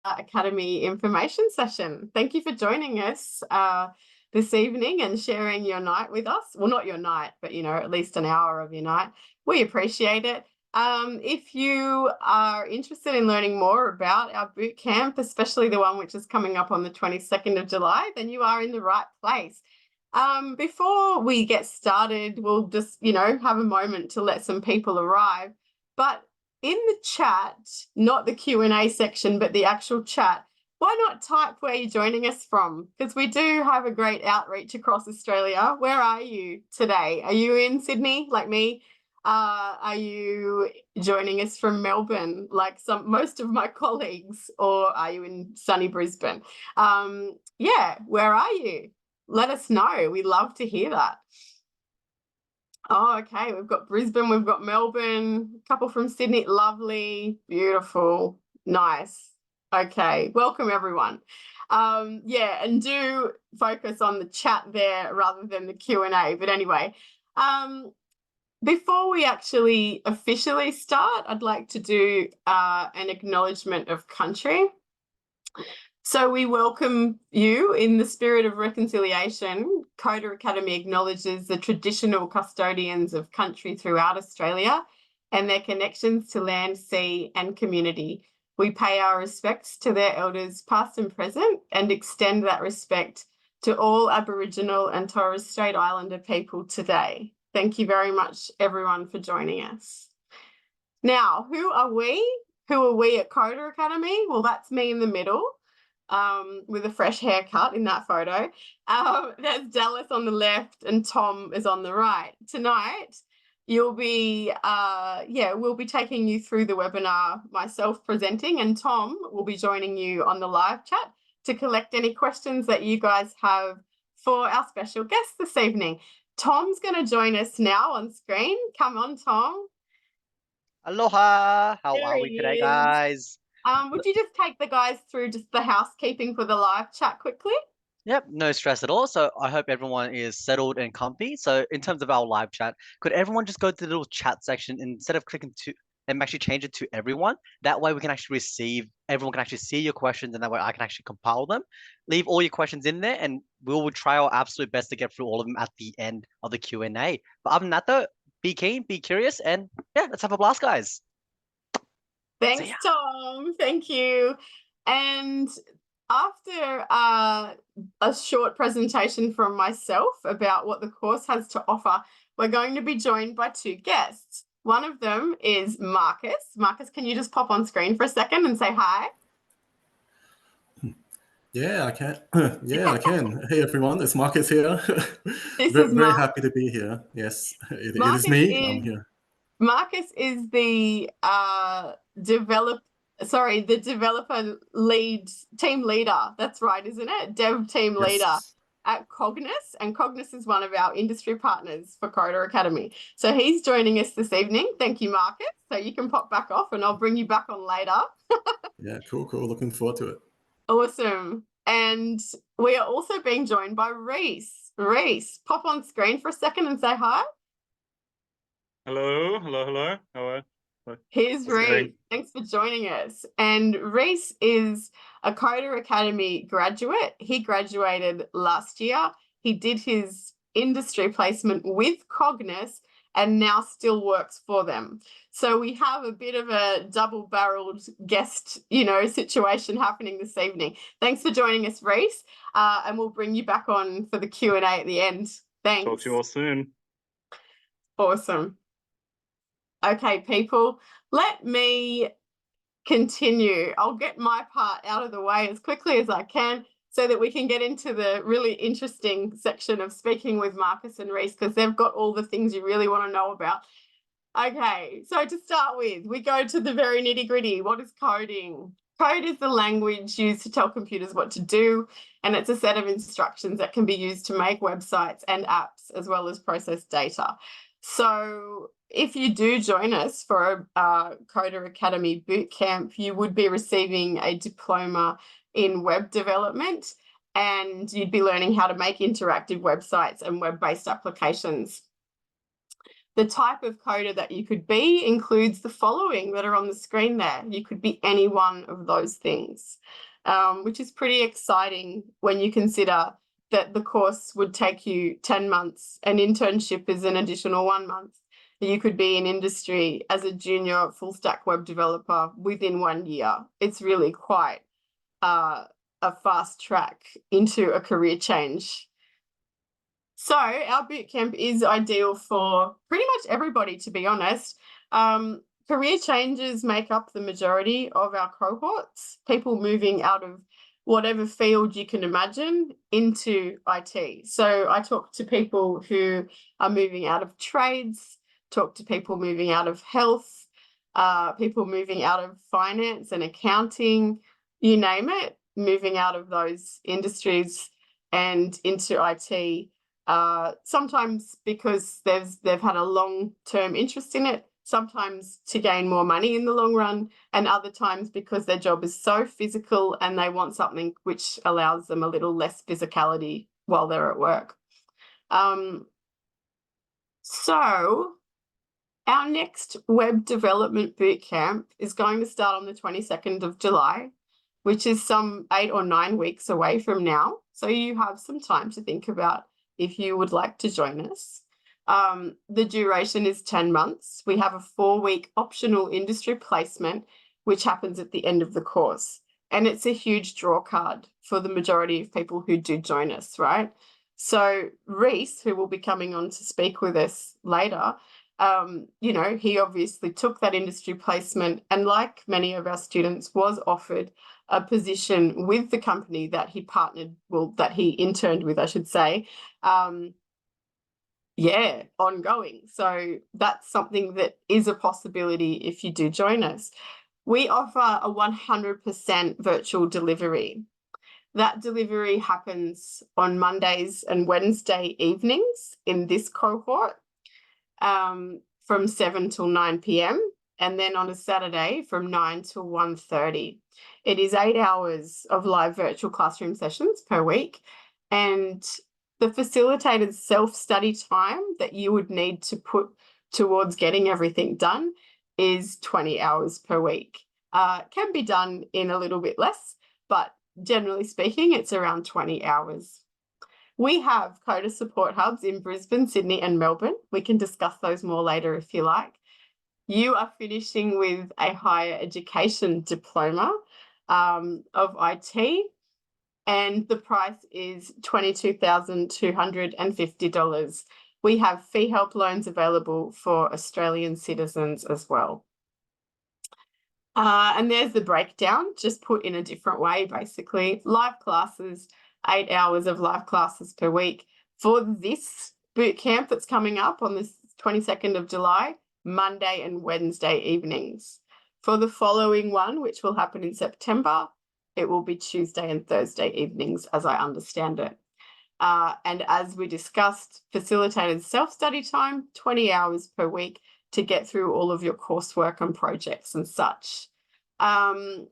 Academy information session. Thank you for joining us this evening and sharing your night with us. Well, not your night, but at least an hour of your night. We appreciate it. If you are interested in learning more about our boot camp, especially the one which is coming up on the 22nd of July, then you are in the right place. Before we get started, we'll just, have a moment to let some people arrive. But in the chat, not the Q&A section, but the actual chat, why not type where you're joining us from? Because we do have a great outreach across Australia. Where are you today? Are you in Sydney like me? Are you joining us from Melbourne like most of my colleagues, or are you in sunny Brisbane? Where are you? Let us know. We love to hear that. Oh, okay. We've got Brisbane, we've got Melbourne, a couple from Sydney. Lovely, beautiful, nice. Okay, welcome everyone. And do focus on the chat there rather than the Q&A. But anyway, before we actually officially start, I'd like to do an acknowledgement of country. So we welcome you in the spirit of reconciliation. Coda Academy acknowledges the traditional custodians of country throughout Australia and their connections to land, sea and community. We pay our respects to their elders past and present and extend that respect to all Aboriginal and Torres Strait Islander people today. Thank you very much, everyone, for joining us. Now, who are we? Who are we at Coda Academy? Well, that's me in the middle. With a fresh haircut in that photo. There's Dallas on the left and Tom is on the right. Tonight, we'll be taking you through the webinar, myself presenting, and Tom will be joining you on the live chat to collect any questions that you guys have for our special guest this evening. Tom's going to join us now on screen. Come on, Tom. Aloha. How are we today, guys? Would you just take the guys through just the housekeeping for the live chat quickly? Yep, no stress at all. So I hope everyone is settled and comfy. So in terms of our live chat, could everyone just go to the little chat section instead of clicking to and actually change it to everyone? That way we can actually everyone can actually see your questions, and that way I can actually compile them. Leave all your questions in there and we will try our absolute best to get through all of them at the end of the Q&A. But other than that though, be keen, be curious, and yeah, let's have a blast, guys. Thanks, Tom. Thank you. And after a short presentation from myself about what the course has to offer, we're going to be joined by two guests. One of them is Marcus. Marcus, can you just pop on screen for a second and say hi? Yeah, I can. I can. Hey, everyone. It's Marcus here. Very happy to be here. Yes, it is me. I'm here. Marcus is the developer team leader. That's right, isn't it? Dev team leader at Cogniss, and Cogniss is one of our industry partners for Coda Academy. So he's joining us this evening. Thank you, Marcus. So you can pop back off and I'll bring you back on later. Yeah, cool. Looking forward to it. Awesome. And we are also being joined by Reese. Reese, pop on screen for a second and say hi. Hello. How are you? Here's Reese. Thanks for joining us. And Reese is a Coda Academy graduate. He graduated last year. He did his industry placement with Cogniss and now still works for them. So we have a bit of a double-barreled guest, situation happening this evening. Thanks for joining us, Reese. And we'll bring you back on for the Q&A at the end. Thanks. Talk to you all soon. Awesome. Okay, people, let me continue. I'll get my part out of the way as quickly as I can so that we can get into the really interesting section of speaking with Marcus and Reese, because they've got all the things you really want to know about. Okay, so to start with, we go to the very nitty-gritty. What is coding? Code is the language used to tell computers what to do, and it's a set of instructions that can be used to make websites and apps as well as process data. So if you do join us for a Coda Academy bootcamp, you would be receiving a diploma in web development, and you'd be learning how to make interactive websites and web-based applications. The type of coder that you could be includes the following that are on the screen there. You could be any one of those things, which is pretty exciting when you consider that the course would take you 10 months. An internship is an additional 1 month. You could be in industry as a junior full stack web developer within 1 year. It's really quite a fast track into a career change. So our bootcamp is ideal for pretty much everybody, to be honest. Career changes make up the majority of our cohorts, people moving out of whatever field you can imagine into IT. So I talk to people who are moving out of trades, talk to people moving out of health, people moving out of finance and accounting, you name it, moving out of those industries and into IT. Sometimes because they've had a long-term interest in it, sometimes to gain more money in the long run, and other times because their job is so physical and they want something which allows them a little less physicality while they're at work. So our next web development bootcamp is going to start on the 22nd of July, which is some 8 or 9 weeks away from now. So you have some time to think about if you would like to join us. The duration is 10 months. We have a 4-week optional industry placement, which happens at the end of the course. And it's a huge draw card for the majority of people who do join us, right? So Reese, who will be coming on to speak with us later, you know, he obviously took that industry placement and, like many of our students, was offered a position with the company that he partnered, well, that he interned with, I should say, yeah, ongoing. So that's something that is a possibility if you do join us. We offer a 100% virtual delivery. That delivery happens on Mondays and Wednesday evenings in this cohort, from 7 till 9 p.m. and then on a Saturday from 9 till 1:30. It is 8 hours of live virtual classroom sessions per week, and the facilitated self-study time that you would need to put towards getting everything done is 20 hours per week. Can be done in a little bit less, but generally speaking, it's around 20 hours. We have coder support hubs in Brisbane, Sydney, and Melbourne. We can discuss those more later if you like. You are finishing with a higher education diploma of IT, and the price is $22,250. We have fee help loans available for Australian citizens as well. And there's the breakdown, just put in a different way, basically. Live classes, 8 hours of live classes per week. For this boot camp that's coming up on the 22nd of July, Monday and Wednesday evenings. For the following one, which will happen in September, it will be Tuesday and Thursday evenings, as I understand it. And as we discussed, facilitated self-study time, 20 hours per week to get through all of your coursework and projects and such.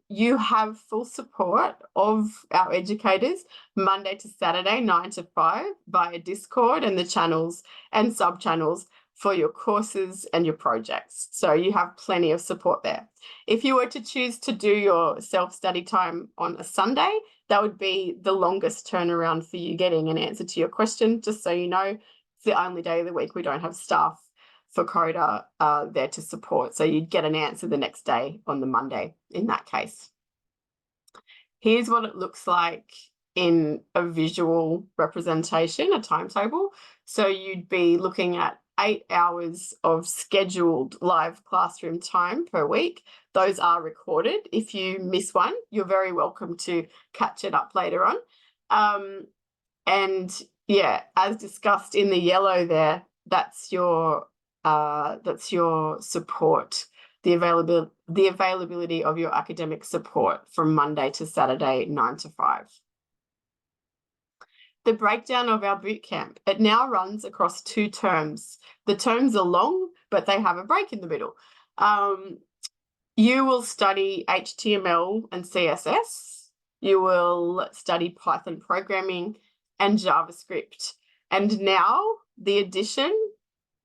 You have full support of our educators Monday to Saturday, 9 to 5 via Discord and the channels and sub-channels for your courses and your projects. So you have plenty of support there. If you were to choose to do your self-study time on a Sunday, that would be the longest turnaround for you getting an answer to your question. Just so you know, it's the only day of the week we don't have staff for Coda there to support. So you'd get an answer the next day on the Monday in that case. Here's what it looks like in a visual representation, a timetable. So you'd be looking at 8 hours of scheduled live classroom time per week. Those are recorded. If you miss one, you're very welcome to catch it up later on. And yeah, as discussed in the yellow there, that's your support, the availability of your academic support from Monday to Saturday, 9 to 5. The breakdown of our bootcamp, it now runs across 2 terms. The terms are long, but they have a break in the middle. You will study HTML and CSS. You will study Python programming and JavaScript. And now the addition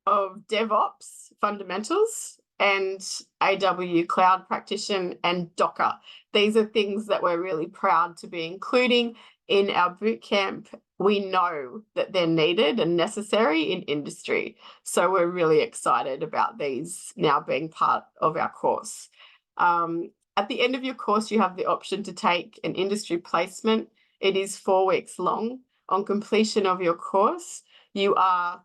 of DevOps fundamentals and AW Cloud Practitioner and Docker. These are things that we're really proud to be including in our bootcamp. We know that they're needed and necessary in industry. So we're really excited about these now being part of our course. At the end of your course, you have the option to take an industry placement. It is 4 weeks long. On completion of your course, you are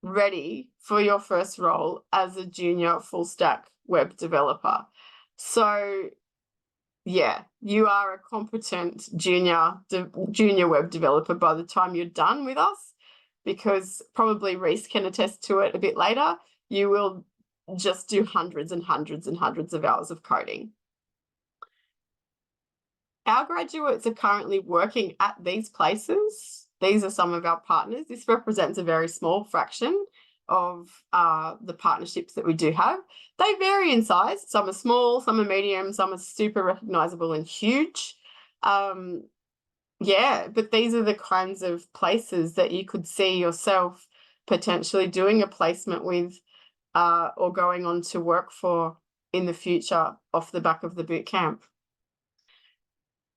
ready for your first role as a junior full stack web developer. So yeah, you are a competent junior web developer by the time you're done with us, because probably Reese can attest to it a bit later. You will just do hundreds and hundreds and hundreds of hours of coding. Our graduates are currently working at these places. These are some of our partners. This represents a very small fraction of the partnerships that we do have. They vary in size. Some are small, some are medium, some are super recognizable and huge. Yeah, but these are the kinds of places that you could see yourself potentially doing a placement with or going on to work for in the future off the back of the bootcamp.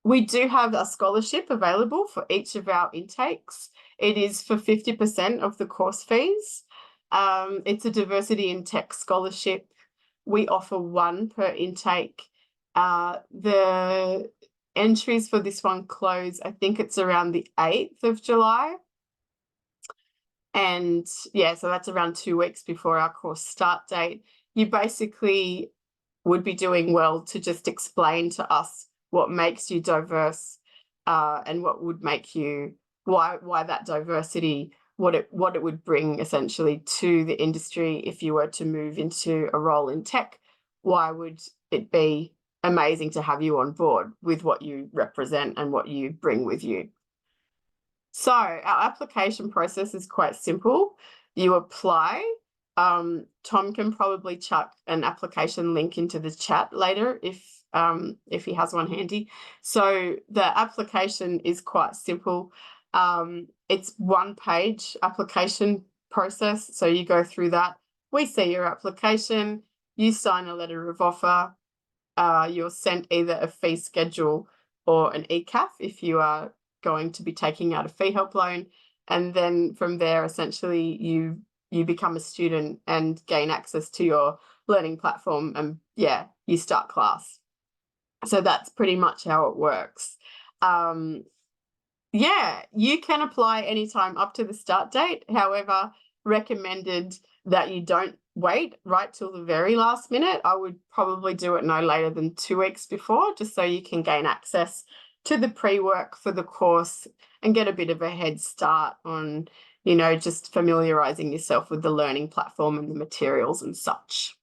We do have a scholarship available for each of our intakes. It is for 50% of the course fees. It's a diversity in tech scholarship. We offer one per intake. The entries for this one close, I think it's around the 8th of July. And yeah, so that's around 2 weeks before our course start date. You basically would be doing well to just explain to us what makes you diverse and what would make you, why that diversity, what it would bring essentially to the industry if you were to move into a role in tech. Why would it be amazing to have you on board with what you represent and what you bring with you? So our application process is quite simple. You apply. Tom can probably chuck an application link into the chat later if he has one handy. So the application is quite simple. It's 1-page application process. So you go through that. We see your application, you sign a letter of offer, you're sent either a fee schedule or an ECAF if you are going to be taking out a fee help loan. And then from there, essentially, you become a student and gain access to your learning platform, and yeah, you start class. So that's pretty much how it works. Yeah, you can apply anytime up to the start date. However, recommended that you don't wait right till the very last minute. I would probably do it no later than 2 weeks before, just so you can gain access to the pre-work for the course and get a bit of a head start on, you know, just familiarizing yourself with the learning platform and the materials and such.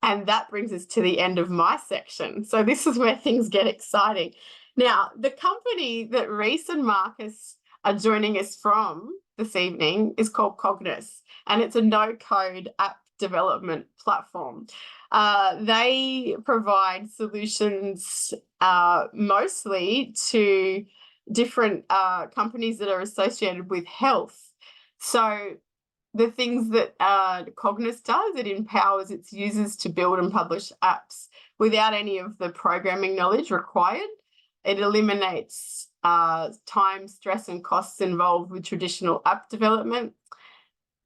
And that brings us to the end of my section. So this is where things get exciting. Now, the company that Reese and Marcus are joining us from this evening is called Cogniss, and it's a no-code app development platform. They provide solutions mostly to different companies that are associated with health. So the things that Cogniss does, it empowers its users to build and publish apps without any of the programming knowledge required. It eliminates time, stress, and costs involved with traditional app development.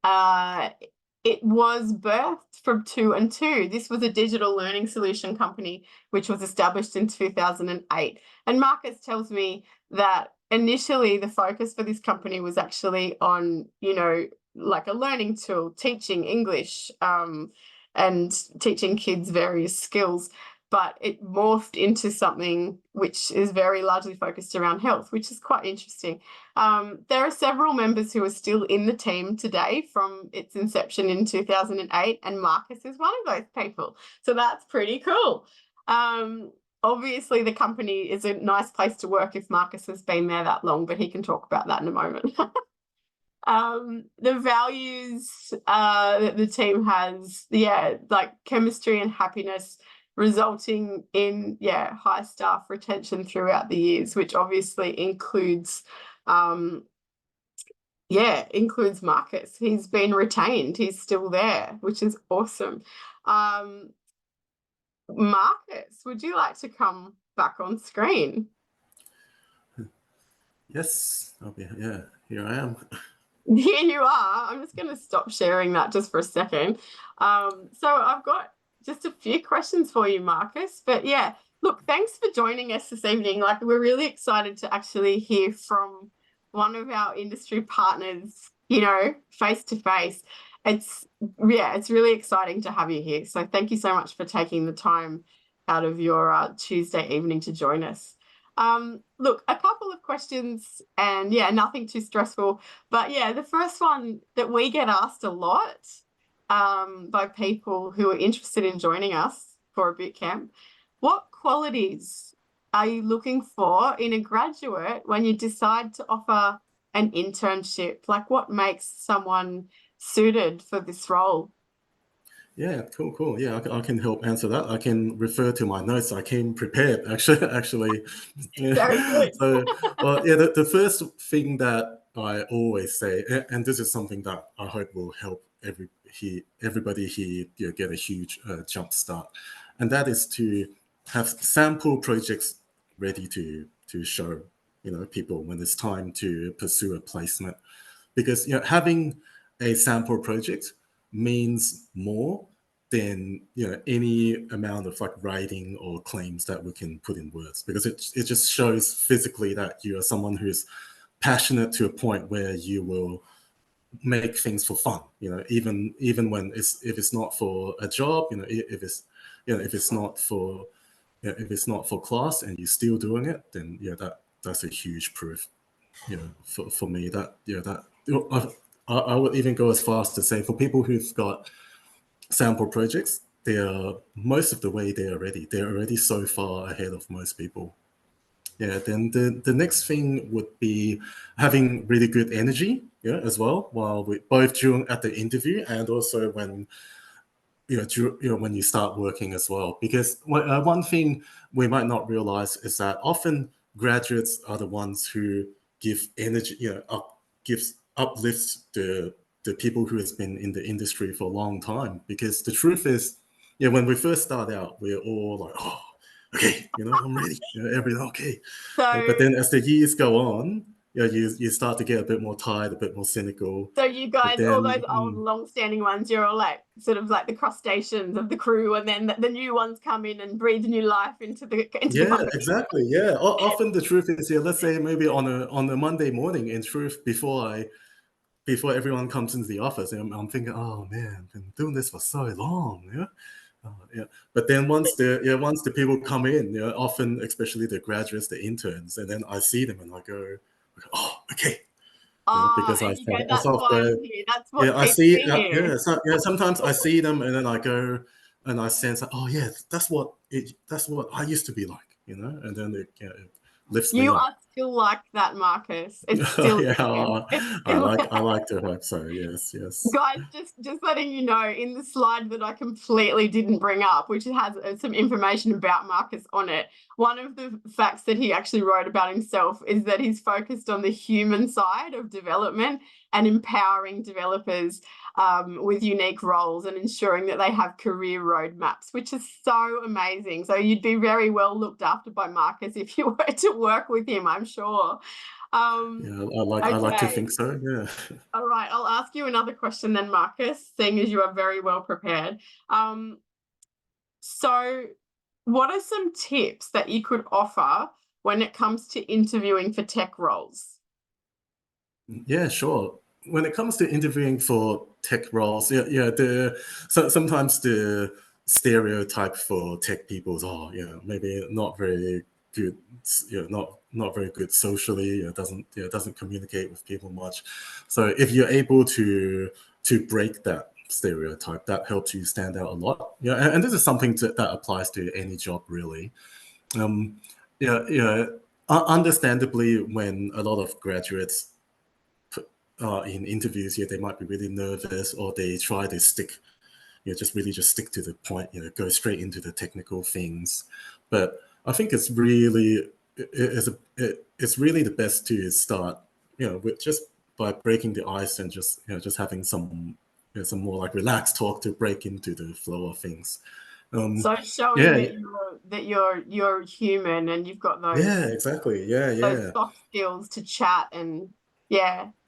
It was birthed from 2 and 2. This was a digital learning solution company which was established in 2008. And Marcus tells me that initially the focus for this company was actually on, you know, like a learning tool, teaching English and teaching kids various skills. But it morphed into something which is very largely focused around health, which is quite interesting. There are several members who are still in the team today from its inception in 2008, and Marcus is one of those people. So that's pretty cool. Obviously, the company is a nice place to work if Marcus has been there that long, but he can talk about that in a moment. The values that the team has, yeah, like chemistry and happiness, resulting in, yeah, high staff retention throughout the years, which obviously includes yeah, includes Marcus. He's been retained. He's still there, which is awesome. Marcus, would you like to come back on screen? Yes, yeah, here I am. Here you are. I'm just going to stop sharing that just for a second. So I've got just a few questions for you, Marcus. But yeah, look, thanks for joining us this evening. Like, we're really excited to actually hear from one of our industry partners, you know, face to face. It's really exciting to have you here. So thank you so much for taking the time out of your Tuesday evening to join us. Look, a couple of questions, and yeah, nothing too stressful. But yeah, the first one that we get asked a lot by people who are interested in joining us for a boot camp, what qualities are you looking for in a graduate when you decide to offer an internship? Like, what makes someone suited for this role? Yeah, cool. Yeah, I can help answer that. I can refer to my notes. I came prepared, actually. Yeah. Very good. So, well, yeah, the first thing that I always say, and this is something that I hope will help everybody here, you know, get a huge jump start, and that is to have sample projects ready to show, you know, people when it's time to pursue a placement, because, you know, having a sample project means more than, you know, any amount of like writing or claims that we can put in words, because it just shows physically that you are someone who's passionate to a point where you will make things for fun, you know, even when if it's not for a job, you know, if it's not for, you know, if it's not for class and you're still doing it, then yeah, that's a huge proof, you know, for me, that, you know, that, you know, I would even go as far as to say, for people who've got sample projects, they are most of the way there already. They're already so far ahead of most people. Yeah. Then the next thing would be having really good energy, yeah, as well, while we both during at the interview and also when, when you start working as well. Because one thing we might not realize is that often graduates are the ones who give energy, uplifts the people who has been in the industry for a long time. Because the truth is, when we first start out, we're all like, oh, okay, I'm ready, everything okay. But then as the years go on, you start to get a bit more tired, a bit more cynical. So you guys, then, all those old long-standing ones, you're all like sort of like the crustaceans of the crew, and then the new ones come in and breathe new life into the company. Exactly. Yeah. Often the truth is, let's say maybe on a Monday morning, in truth, before everyone comes into the office, I'm thinking, oh man, I've been doing this for so long. Yeah. But then once the people come in, often, especially the graduates, the interns, and then I see them and I go, oh, okay. Because and you go, that's of why I'm here. That's what I keeps see, me here. sometimes I see them and then I go and I sense like, oh yeah, that's what I used to be like, and then it lifts me You up. are still like that, Marcus. It's still Yeah, it's I still like to hope so. Yes. Guys, just letting you know, in the slide that I completely didn't bring up, which has some information about Marcus on it, one of the facts that he actually wrote about himself is that he's focused on the human side of development and empowering developers with unique roles and ensuring that they have career roadmaps, which is so amazing. So you'd be very well looked after by Marcus if you were to work with him, I'm sure. I like to think so. Yeah. All right, I'll ask you another question then, Marcus, seeing as you are very well prepared. So what are some tips that you could offer when it comes to interviewing for tech roles? Yeah, sure. When it comes to interviewing for tech roles, sometimes the stereotype for tech people is, maybe not very good, not very good socially, doesn't communicate with people much. So if you're able to break that stereotype, that helps you stand out a lot. And this is something that applies to any job really. Um, Understandably, when a lot of graduates in interviews, they might be really nervous, or they try to stick, just stick to the point, go straight into the technical things. But I think it's really the best to start, with just by breaking the ice and just having some some more like relaxed talk to break into the flow of things. So showing Yeah, that you're human and you've got those yeah, exactly. Yeah, those yeah, soft skills to chat and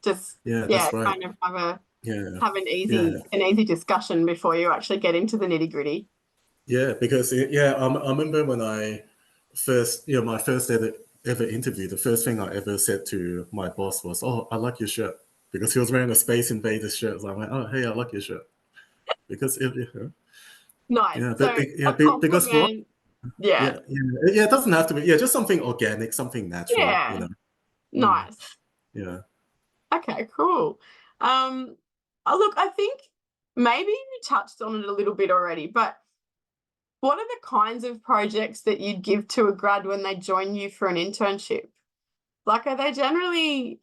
just yeah. That's right. kind of Yeah, have an yeah. easy discussion before you actually get into the nitty-gritty. Yeah, because I remember when I first, my first ever interview, the first thing I ever said to my boss was, "Oh, I like your shirt," because he was wearing a Space Invaders shirt. So I went, "Oh, hey, I like your shirt," because Nice. yeah, So a because for compliment. Yeah. it doesn't have to be just something organic, something natural, Yeah. Mm, Nice. yeah. Okay, cool. Look, I think maybe you touched on it a little bit already, but what are the kinds of projects that you'd give to a grad when they join you for an internship? Like, are they generally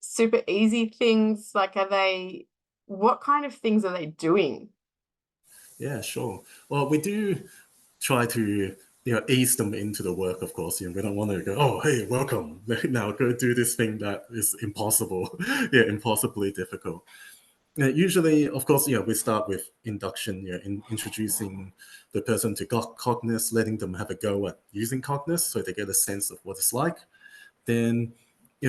super easy things? Like, what kind of things are they doing? Yeah, sure. Well, we do try to ease them into the work. Of course, we don't want to go, "Oh, hey, welcome. Now go do this thing that is impossible." Yeah, impossibly difficult. Usually, of course, we start with induction, introducing the person to Cogniss, letting them have a go at using Cogniss so they get a sense of what it's like. Then,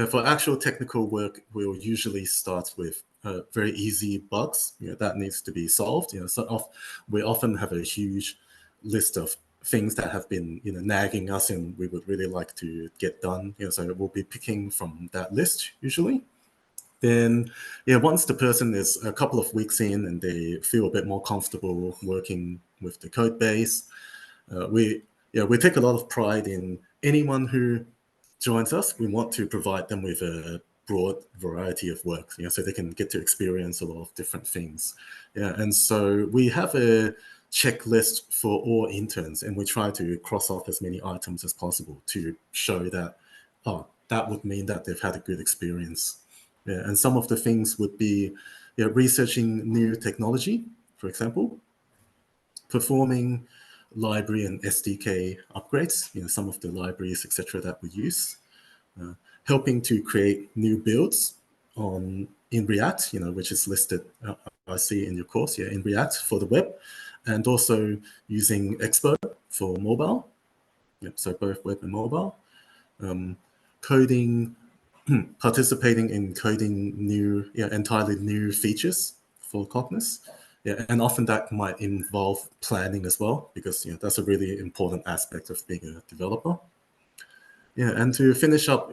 for actual technical work, we'll usually start with very easy bugs that needs to be solved. We often have a huge list of things that have been nagging us and we would really like to get done. So we'll be picking from that list usually. Then, once the person is a couple of weeks in and they feel a bit more comfortable working with the code base, we take a lot of pride in anyone who joins us. We want to provide them with a broad variety of work, so they can get to experience a lot of different things. And so we have a checklist for all interns, and we try to cross off as many items as possible to show that, that would mean that they've had a good experience. And some of the things would be researching new technology, for example, performing library and SDK upgrades, some of the libraries, etc., that we use, helping to create new builds in React, which is listed, I see in your course, in React for the web, and also using Expo for mobile. So both web and mobile. Coding, participating in coding entirely new features for Cogniss. And often that might involve planning as well, because that's a really important aspect of being a developer. And to finish up,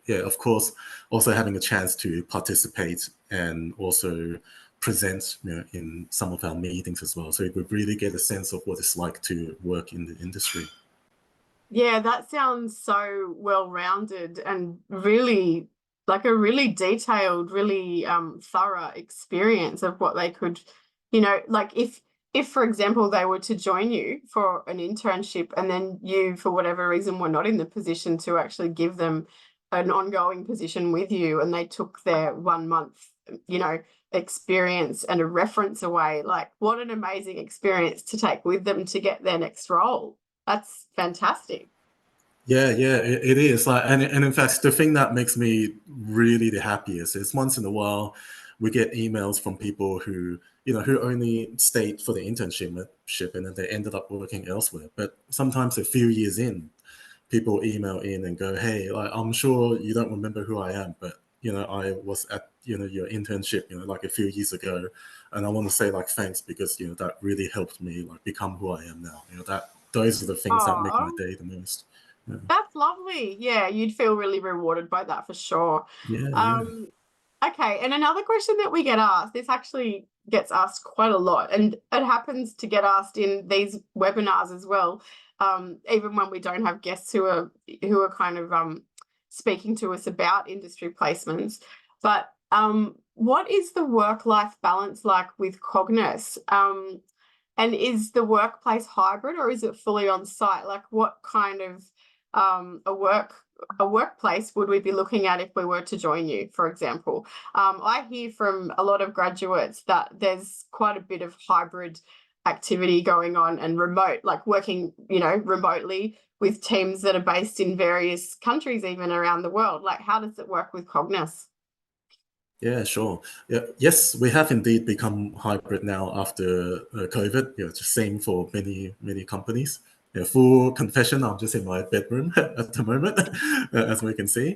of course, also having a chance to participate and also present in some of our meetings as well. So we really get a sense of what it's like to work in the industry. Yeah, that sounds so well-rounded and really like a really detailed, really thorough experience of what they could, like if for example they were to join you for an internship and then you for whatever reason were not in the position to actually give them an ongoing position with you and they took their 1 month, experience and a reference away, like what an amazing experience to take with them to get their next role. That's fantastic. Yeah, it is. And in fact, the thing that makes me really the happiest is once in a while we get emails from people who only stayed for the internship and then they ended up working elsewhere. But sometimes a few years in, people email in and go, "Hey, I'm sure you don't remember who I am, but I was at your internship like a few years ago, and I want to say thanks because that really helped me become who I am now." Those are the things that make my day the most. Yeah. That's lovely. Yeah, you'd feel really rewarded by that for sure. Yeah. Okay, and another question that we get asked, this actually gets asked quite a lot, and it happens to get asked in these webinars as well, even when we don't have guests who are kind of speaking to us about industry placements. But what is the work-life balance like with Cogniss? And is the workplace hybrid or is it fully on site? Like what kind of a workplace would we be looking at if we were to join you, for example? I hear from a lot of graduates that there's quite a bit of hybrid activity going on and remote, like working, remotely with teams that are based in various countries, even around the world. Like, how does it work with Cogniss? Yeah, sure. Yeah, yes, we have indeed become hybrid now after COVID. Just same for many companies. Full confession, I'm just in my bedroom at the moment, as we can see.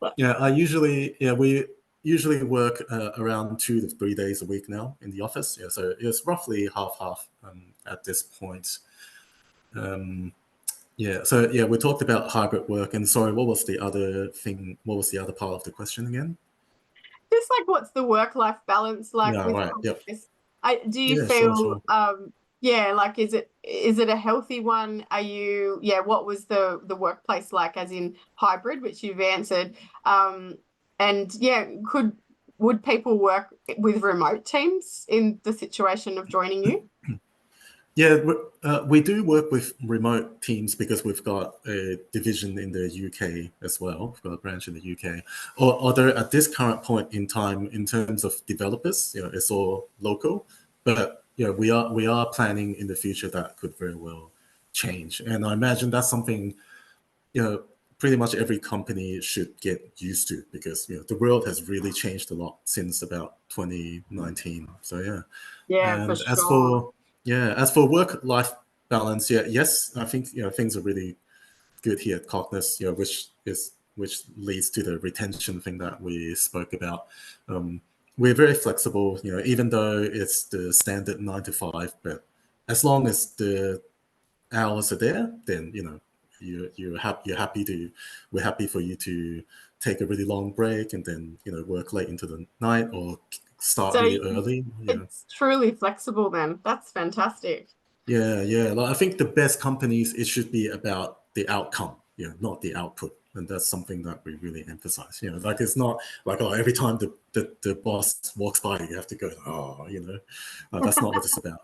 We usually work around 2 to 3 days a week now in the office. So it's roughly half at this point. We talked about hybrid work, and sorry, what was the other thing? What was the other part of the question again? Just like, what's the work-life balance like Yeah, with right. Yep. Cogniss? Do you Yeah, feel sure. like, is it a healthy one? What was the workplace like, as in hybrid, which you've answered? Would people work with remote teams in the situation of joining you? Yeah, we do work with remote teams because we've got a division in the UK as well. We've got a branch in the UK. Although at this current point in time, in terms of developers, it's all local. But we are planning in the future that could very well change. And I imagine that's something pretty much every company should get used to, because the world has really changed a lot since about 2019. So Yeah, for and sure. as for work-life balance, yes, I think things are really good here at Cogniss, which leads to the retention thing that we spoke about. We're very flexible, even though it's the standard 9 to 5, but as long as the hours are there, then we're happy for you to take a really long break and then work late into the night or start So really early. it's truly flexible then. That's fantastic. Yeah. Like, I think the best companies, it should be about the outcome, not the output. And that's something that we really emphasize. Like, it's not like, oh, every time the boss walks by, you have to go, that's not what it's about.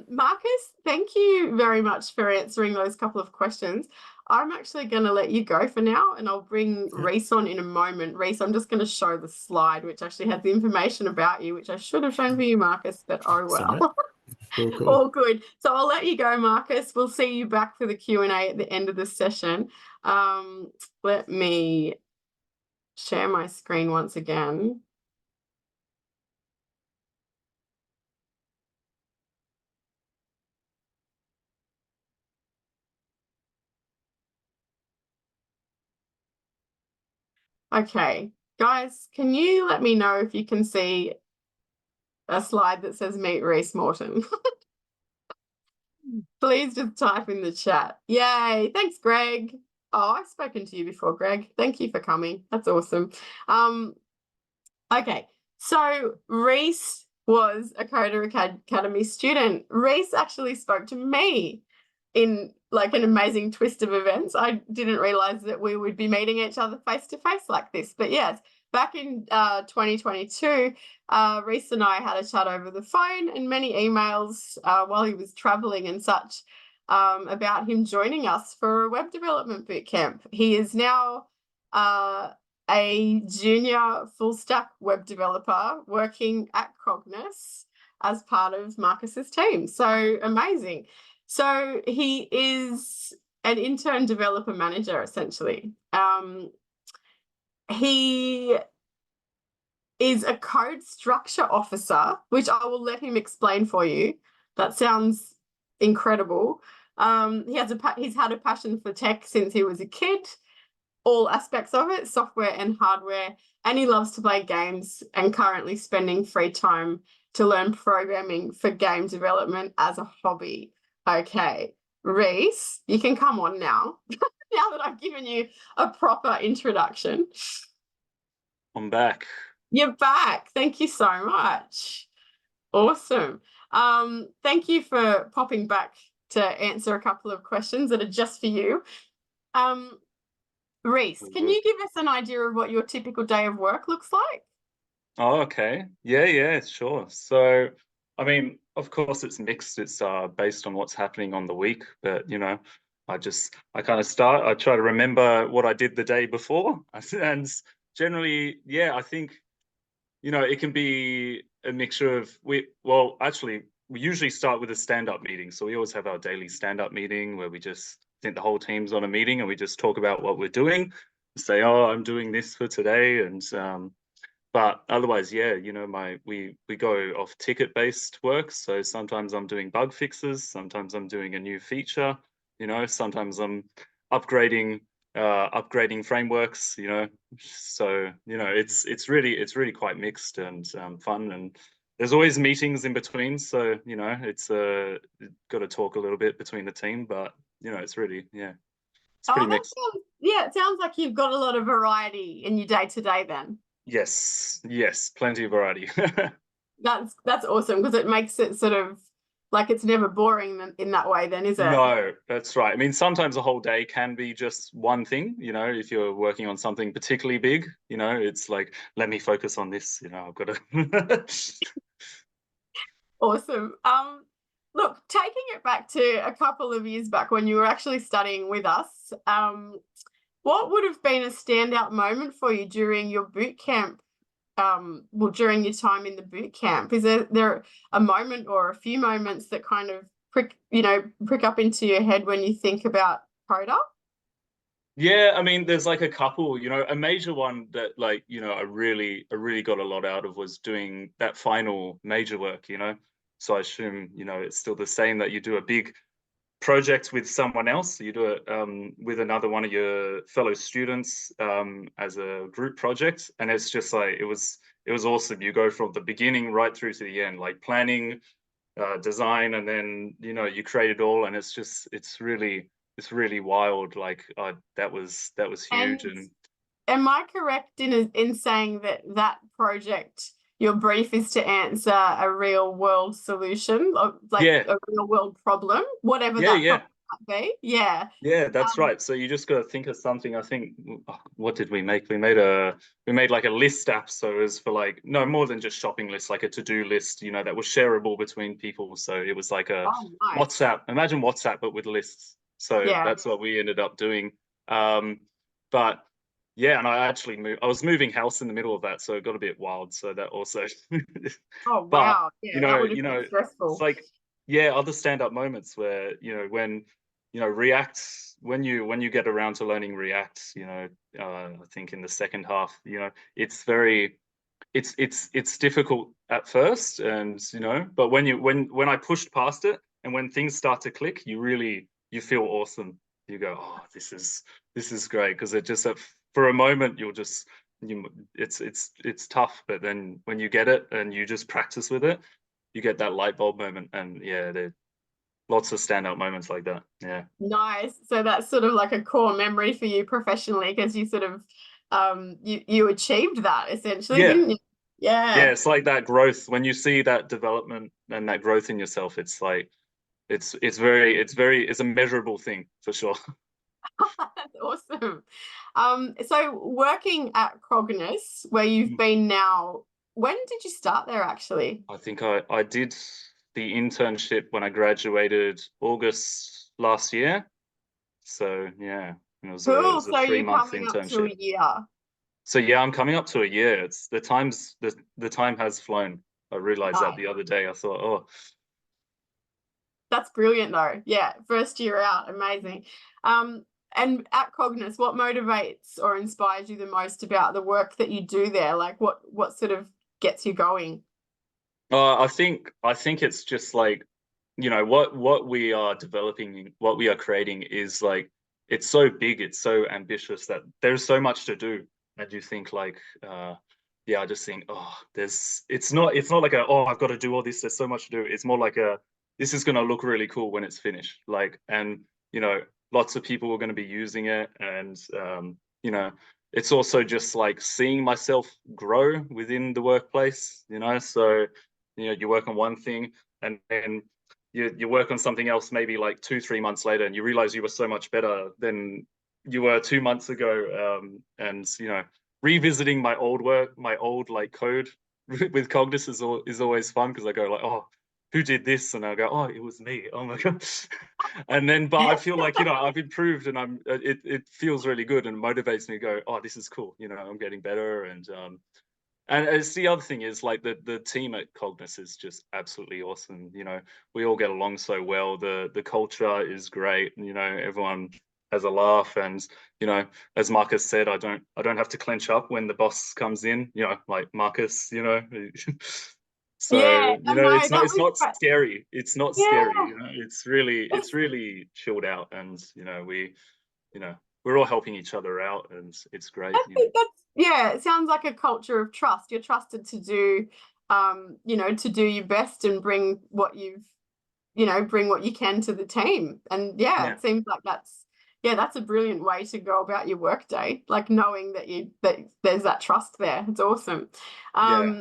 Marcus, thank you very much for answering those couple of questions. I'm actually going to let you go for now, and I'll bring Reese on in a moment. Reese, I'm just going to show the slide, which actually has the information about you, which I should have shown for you, Marcus, but oh well. Cool. All good. So I'll let you go, Marcus. We'll see you back for the Q&A at the end of the session. Let me share my screen once again. Okay, guys, can you let me know if you can see a slide that says meet Reese Morton? Please just type in the chat. Yay. Thanks, Greg. Oh, I've spoken to you before, Greg. Thank you for coming. That's awesome. Okay, so Reese was a Coder Academy student. Reese actually spoke to me in like an amazing twist of events. I didn't realize that we would be meeting each other face to face like this. But yes, back in 2022, Reese and I had a chat over the phone and many emails while he was traveling and such about him joining us for a web development bootcamp. He is now a junior full stack web developer working at Cogniss as part of Marcus's team. So amazing. So he is an intern developer manager, essentially. He is a code structure officer, which I will let him explain for you. That sounds incredible. He's had a passion for tech since he was a kid, all aspects of it, software and hardware, and he loves to play games and currently spending free time to learn programming for game development as a hobby. Okay, Reese, you can come on now, now that I've given you a proper introduction. I'm back. You're back. Thank you so much. Awesome. Thank you for popping back to answer a couple of questions that are just for you. Reese, can you give us an idea of what your typical day of work looks like? Oh, okay. Yeah, sure. So, I mean, of course, it's mixed. It's based on what's happening on the week, but I kind of I try to remember what I did the day before, and generally, I think, it can be a mixture of we usually start with a stand-up meeting. So we always have our daily stand-up meeting where I think the whole team's on a meeting and we just talk about what we're doing. say, oh, I'm doing this for today, and but otherwise, yeah, you know, we go off ticket-based work. So sometimes I'm doing bug fixes, sometimes I'm doing a new feature, you know, sometimes I'm upgrading upgrading frameworks, you know. So, you know, it's really quite mixed and fun, and there's always meetings in between. So, you know, it's got to talk a little bit between the team, but you know, it's really, yeah, it's pretty Oh, that mixed. sounds, yeah, it sounds like you've got a lot of variety in your day to day then. Yes, yes, plenty of variety. That's awesome, because it makes it sort of like it's never boring in that way then, is it? No, that's right. I mean, sometimes a whole day can be just one thing, you know, if you're working on something particularly big, you know, it's like, let me focus on this, you know, I've got to. Awesome. Look, taking it back to a couple of years back when you were actually studying with us, what would have been a standout moment for you during your boot camp? Well, during your time in the boot camp, is there a moment or a few moments that kind of prick up into your head when you think about Coda? Yeah, I mean, there's like a couple, you know, a major one that like, you know, I really got a lot out of was doing that final major work, you know. So I assume, you know, it's still the same that you do a big project with someone else. You do it with another one of your fellow students as a group project, and it's just like it was awesome. You go from the beginning right through to the end, like planning, design, and then you know you create it all, and it's really wild. Like that was huge. And And am I correct in saying that project, your brief is to answer a real world solution, like yeah, a real world problem, whatever yeah, that yeah. problem might be? Yeah. Yeah, that's Um, right. So you just got to think of something. I think, what did we make? We made like a list app. So it was for like, no more than just shopping lists, like a to-do list, you know, that was shareable between people. So it was like a oh, nice. WhatsApp. Imagine WhatsApp, but with lists. So Yeah. that's what we ended up doing. But yeah, and I was moving house in the middle of that, so it got a bit wild. So that also, Oh, but wow. Yeah, that would have been it's stressful. like, yeah, other stand-up moments where, you know, when you know React, when you get around to learning React, you know, I think in the second half, you know, it's very it's difficult at first, and you know, but when I pushed past it and when things start to click, you feel awesome. You go, oh, this is great, because it just for a moment you'll just it's tough, but then when you get it and you just practice with it, you get that light bulb moment. And yeah, there lots of standout moments like that. Yeah. Nice. So that's sort of like a core memory for you professionally, because you sort of you achieved that essentially, Yeah. didn't you? Yeah, Yeah. it's like that growth. When you see that development and that growth in yourself, it's like it's a measurable thing for sure. That's awesome. So working at Cogniss, where you've been now, when did you start there actually? I think I did the internship when I graduated August last year. So yeah, it was Cool. a So you're 3 month coming up to a internship. year. So yeah, I'm coming up to a year. It's the time has flown. I realized that Nice. the other day. I thought, oh, That's brilliant though. Yeah, first year out, amazing. And at Cogniss, what motivates or inspires you the most about the work that you do there? Like what sort of gets you going? I think it's just like, you know, what we are developing, what we are creating is like, it's so big, it's so ambitious that there's so much to do. And you think like, yeah, I just think, oh, it's not like oh, I've got to do all this, there's so much to do. It's more like this is going to look really cool when it's finished. Like, and you know, lots of people are going to be using it. And you know, it's also just like seeing myself grow within the workplace, you know. So you know, you work on one thing, and then you work on something else maybe like 2-3 months later, and you realize you were so much better than you were 2 months ago. And you know, revisiting my old work, my old like code with Cogniss is always fun, because I go like, oh, who did this? And I go, oh, it was me. Oh my god. And then, but I feel like, you know, I've improved, and it feels really good and motivates me to go, oh, this is cool. You know, I'm getting better. And it's the other thing is like the team at Cogniss is just absolutely awesome. You know, we all get along so well. The culture is great. You know, everyone has a laugh. And you know, as Marcus said, I don't have to clench up when the boss comes in. You know, like Marcus. You know. So Yeah, you I know, know it's that not was scary. It's not scary. yeah. You know, it's really chilled out, and you know, we're all helping each other out, and it's great. I You know. think that's yeah, it sounds like a culture of trust. You're trusted to do you know, to do your best and bring what you've, you know, bring what you can to the team. And yeah, Yeah. it seems like that's a brilliant way to go about your workday, like knowing that there's that trust there. It's awesome. Yeah.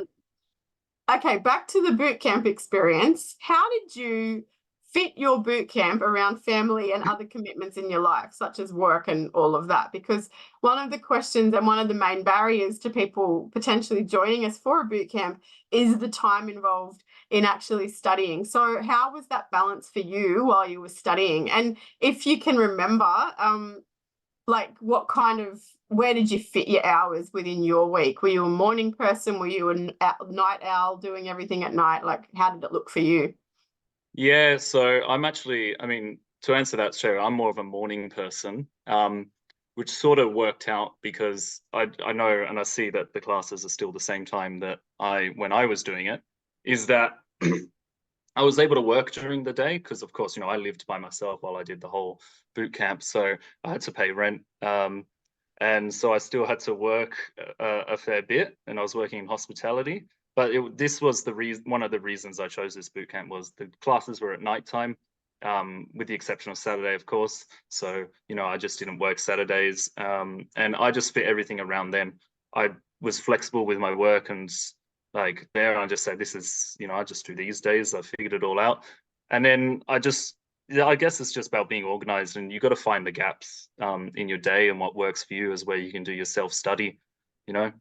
Okay, back to the boot camp experience. How did you fit your boot camp around family and other commitments in your life, such as work and all of that? Because one of the questions and one of the main barriers to people potentially joining us for a boot camp is the time involved in actually studying. So how was that balance for you while you were studying? And if you can remember, like what kind of where did you fit your hours within your week? Were you a morning person? Were you a night owl doing everything at night? Like how did it look for you? Yeah, so I'm actually, I mean, to answer that, Sherry, I'm more of a morning person, which sort of worked out because I know and I see that the classes are still the same time that when I was doing it, is that I was able to work during the day because, of course, you know, I lived by myself while I did the whole boot camp, so I had to pay rent, and so I still had to work a fair bit, and I was working in hospitality. But this was the reason. One of the reasons I chose this boot camp was the classes were at nighttime, with the exception of Saturday, of course. So you know, I just didn't work Saturdays, and I just fit everything around them. I was flexible with my work, and like there, I just said, this is, you know, I just do these days. I figured it all out, and then yeah, I guess it's just about being organized, and you got to find the gaps in your day, and what works for you is where you can do your self-study. You know,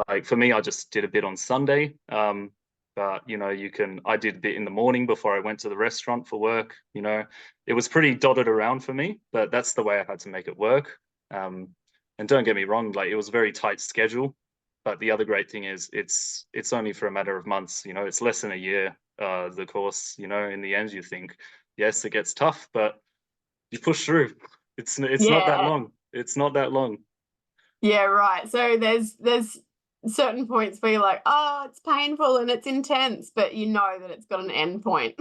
like for me, I just did a bit on Sunday, but you know, I did a bit in the morning before I went to the restaurant for work. You know, it was pretty dotted around for me, but that's the way I had to make it work. And don't get me wrong, like it was a very tight schedule, but the other great thing is it's only for a matter of months. You know, it's less than a year. The course, you know, in the end, you think, yes, it gets tough, but you push through. It's not that Yeah. long. It's not that long. Yeah, right. So there's certain points where you're like, oh, it's painful and it's intense, but you know that it's got an end point.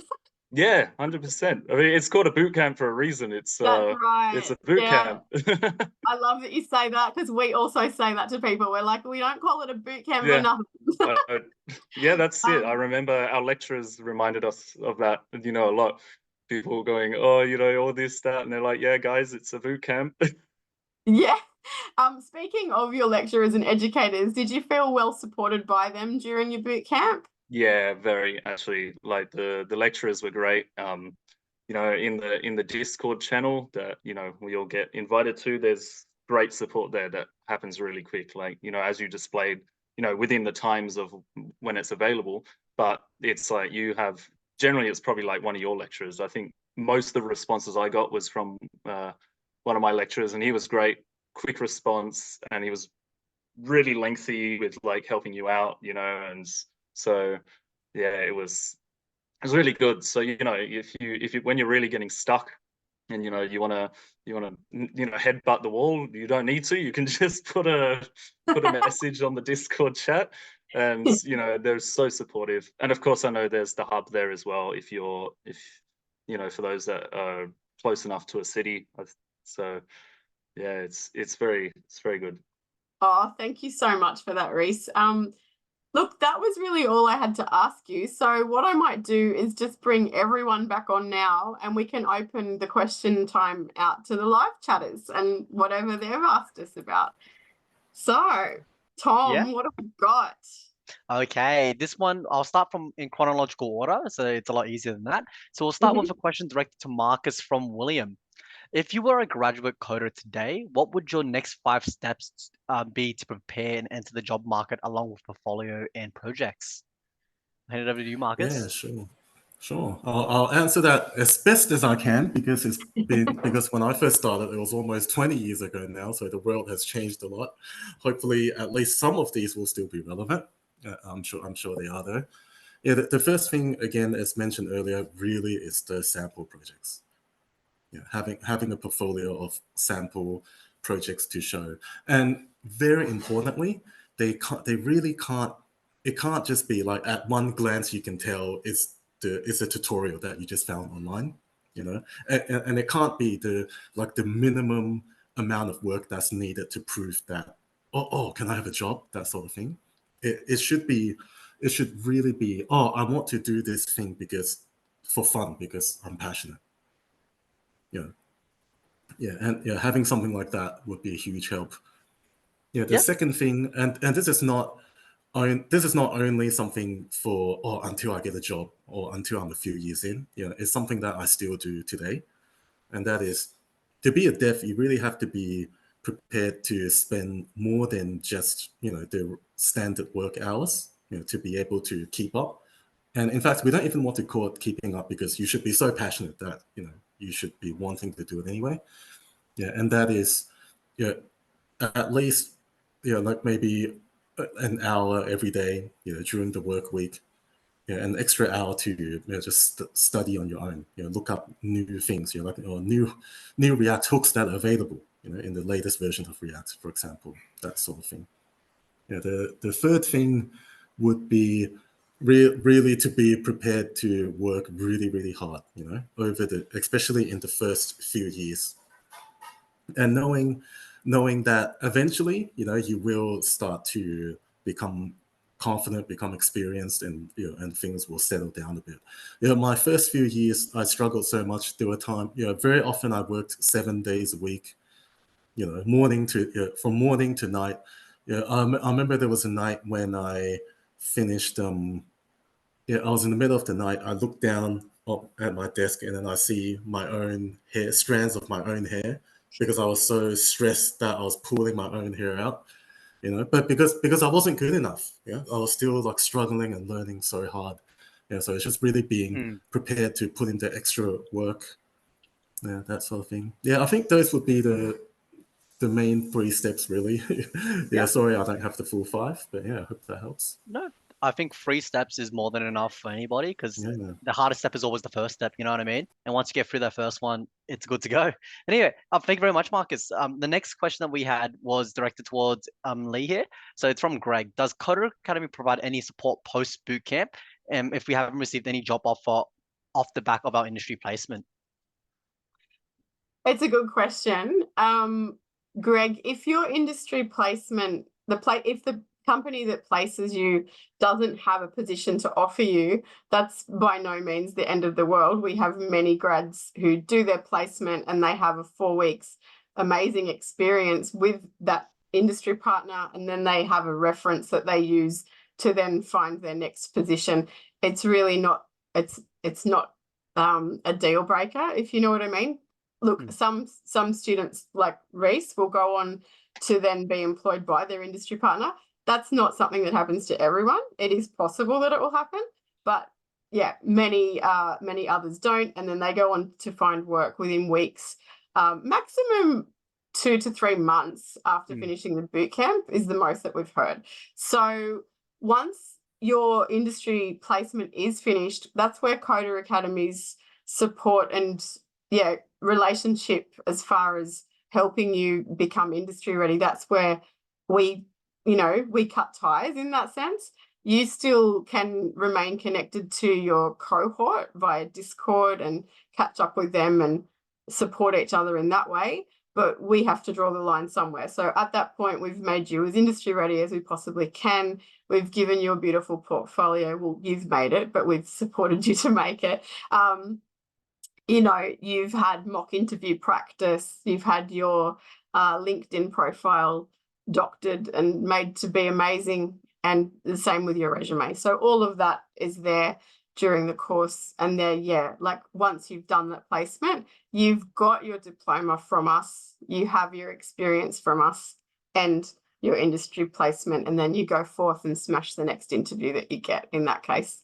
Yeah, 100%. I mean, it's called a boot camp for a reason. It's That's it's right. a boot Yeah. camp. I love that you say that because we also say that to people. We're like, we don't call it a boot camp for Yeah. nothing. Yeah, that's it. I Um, remember our lecturers reminded us of that, you know, a lot. People going, oh, you know, all this, that, and they're like, yeah, guys, it's a boot camp. yeah. Speaking of your lecturers and educators, did you feel well supported by them during your boot camp? Yeah, very actually. Like the lecturers were great. You know, in the Discord channel that, you know, we all get invited to, there's great support there that happens really quick. Like, you know, as you displayed, you know, within the times of when it's available, but it's like you have generally it's probably like one of your lecturers. I think most of the responses I got was from one of my lecturers, and he was great, quick response, and he was really lengthy with like helping you out, you know, and so yeah, it was really good. So you know, if you when you're really getting stuck and you know you want to you know headbutt the wall, you don't need to. You can just put a message on the Discord chat, and you know they're so supportive. And of course, I know there's the hub there as well. If you know, for those that are close enough to a city, so yeah, it's very good. Oh, thank you so much for that, Reese. Look, that was really all I had to ask you. So what I might do is just bring everyone back on now and we can open the question time out to the live chatters and whatever they've asked us about. So, Yeah. Tom, what have we got? Okay, this one I'll start from in chronological order, so it's a lot easier than that. So we'll start with a question directed to Marcus from William. If you were a graduate coder today, what would your next 5 steps be to prepare and enter the job market along with portfolio and projects? Hand it over to you, Yeah, Marcus. sure. I'll answer that as best as I can because because when I first started, it was almost 20 years ago now, so the world has changed a lot. Hopefully, at least some of these will still be relevant. I'm sure they are though. Yeah, the first thing again, as mentioned earlier, really is the sample projects. having a portfolio of sample projects to show. And very importantly, they really can't, it can't just be like at one glance you can tell it's a tutorial that you just found online, and it can't be the minimum amount of work that's needed to prove that, oh, can I have a job? That sort of thing. It should really be, oh, I want to do this thing for fun, because I'm passionate. And having something like that would be a huge help. The second thing, and this is not only something for until I get a job or until I'm a few years in. It's something that I still do today, and that is, to be a dev, you really have to be prepared to spend more than just the standard work hours, to be able to keep up. And in fact, we don't even want to call it keeping up, because you should be so passionate that you should be wanting to do it anyway. And that is at least like maybe an hour every day during the work week, an extra hour to just study on your own, look up new things, or new React hooks that are available in the latest version of React, for example, that sort of thing. The third thing would be really to be prepared to work really, really hard, especially in the first few years, and knowing that eventually you will start to become confident, become experienced, and and things will settle down a bit. My first few years I struggled so much. There were times, very often I worked 7 days a week, from morning to night. I remember there was a night when I finished I was in the middle of the night. I looked down up at my desk, and then I see my own hair, strands of my own hair, because I was so stressed that I was pulling my own hair out, but because I wasn't good enough. I was still like struggling and learning so hard. So it's just really being prepared to put in the extra work, that sort of thing. I think those would be the main 3 steps, really. Sorry, I don't have the full 5, but I hope that helps. No, I think 3 steps is more than enough for anybody, because the hardest step is always the first step, you know what I mean? And once you get through that first one, it's good to go. Anyway, thank you very much, Marcus. The next question that we had was directed towards Lee here. So it's from Greg. Does Coder Academy provide any support post bootcamp? And if we haven't received any job offer off the back of our industry placement? It's a good question. Greg, if your industry placement, if the company that places you doesn't have a position to offer you, that's by no means the end of the world. We have many grads who do their placement and they have a 4 weeks amazing experience with that industry partner, and then they have a reference that they use to then find their next position. It's really not, it's not a deal breaker, if you know what I mean. Look, some students like Reese will go on to then be employed by their industry partner. That's not something that happens to everyone. It is possible that it will happen, but many others don't, and then they go on to find work within weeks, maximum 2 to 3 months after finishing the boot camp is the most that we've heard. So once your industry placement is finished, that's where Coder Academy's support and relationship as far as helping you become industry ready, that's where we cut ties in that sense. You still can remain connected to your cohort via Discord and catch up with them and support each other in that way, but we have to draw the line somewhere. So at that point, we've made you as industry ready as we possibly can. We've given you a beautiful portfolio. Well, you've made it, but we've supported you to make it. You've had mock interview practice, you've had your LinkedIn profile doctored and made to be amazing, and the same with your resume. So all of that is there during the course, and there, like once you've done that placement, you've got your diploma from us, you have your experience from us and your industry placement, and then you go forth and smash the next interview that you get in that case.